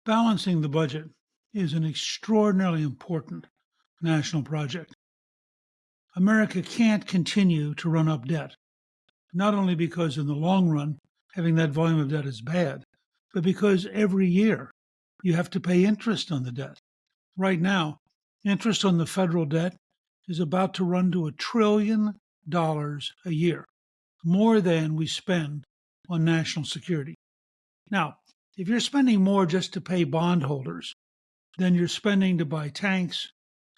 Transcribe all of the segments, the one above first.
Balancing the budget is an extraordinarily important national project. America can't continue to run up debt, not only because in the long run, having that volume of debt is bad, but because every year you have to pay interest on the debt. Right now, interest on the federal debt is about to run to $1 trillion a year, more than we spend on national security. Now, if you're spending more just to pay bondholders than you're spending to buy tanks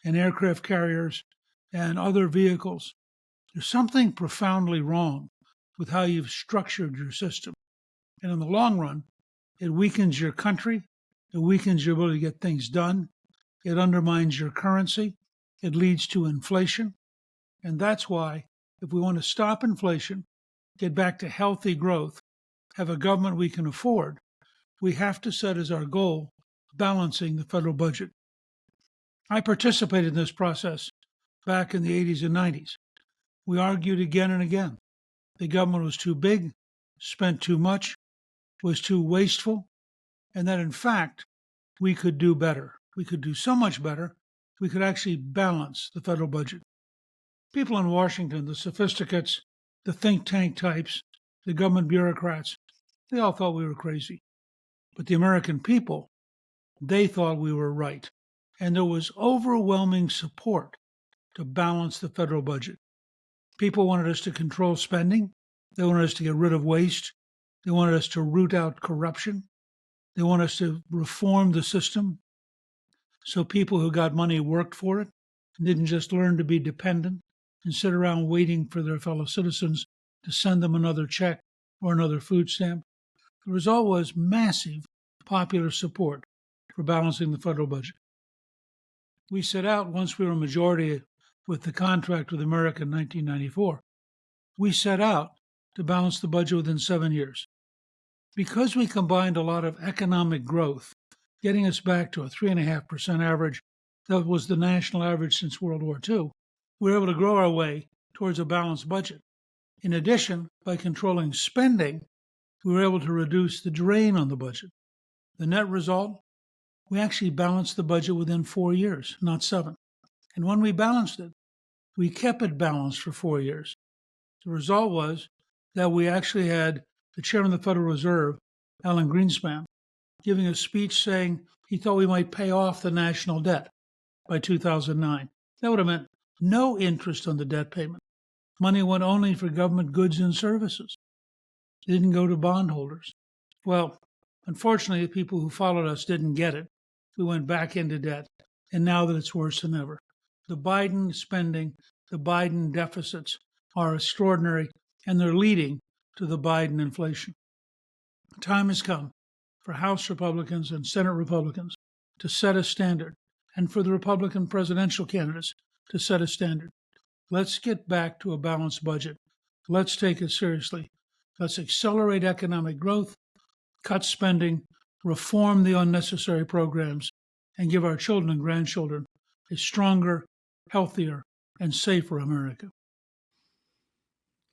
and aircraft carriers and other vehicles, there's something profoundly wrong with how you've structured your system. And in the long run, it weakens your country, it weakens your ability to get things done, it undermines your currency, it leads to inflation. And that's why, if we want to stop inflation, get back to healthy growth, have a government we can afford, we have to set as our goal balancing the federal budget. I participated in this process back in the 80s and 90s. We argued again and again. The government was too big, spent too much, was too wasteful, and that in fact, we could do better. We could do so much better, we could actually balance the federal budget. People in Washington, the sophisticates, the think tank types, the government bureaucrats, they all thought we were crazy. But the American people, they thought we were right. And there was overwhelming support to balance the federal budget. People wanted us to control spending. They wanted us to get rid of waste. They wanted us to root out corruption. They want us to reform the system so people who got money worked for it and didn't just learn to be dependent and sit around waiting for their fellow citizens to send them another check or another food stamp. The result was massive popular support for balancing the federal budget. We set out, once we were a majority with the contract with America in 1994, we set out to balance the budget within 7 years. Because we combined a lot of economic growth, getting us back to a 3.5% average, that was the national average since World War II, we were able to grow our way towards a balanced budget. In addition, by controlling spending, we were able to reduce the drain on the budget. The net result, we actually balanced the budget within 4 years, not 7. And when we balanced it, we kept it balanced for 4 years. The result was that we actually had the chairman of the Federal Reserve, Alan Greenspan, giving a speech saying he thought we might pay off the national debt by 2009. That would have meant no interest on the debt payment. Money went only for government goods and services. It didn't go to bondholders. Well, unfortunately, the people who followed us didn't get it. We went back into debt, and now that it's worse than ever. The Biden spending, the Biden deficits are extraordinary, and they're leading to the Biden inflation. The time has come for House Republicans and Senate Republicans to set a standard, and for the Republican presidential candidates to set a standard. Let's get back to a balanced budget. Let's take it seriously. Let's accelerate economic growth, cut spending, reform the unnecessary programs, and give our children and grandchildren a stronger, healthier, and safer America.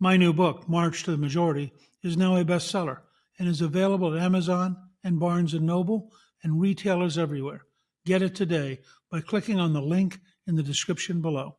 My new book, March to the Majority, is now a bestseller and is available at Amazon and Barnes & Noble and retailers everywhere. Get it today by clicking on the link in the description below.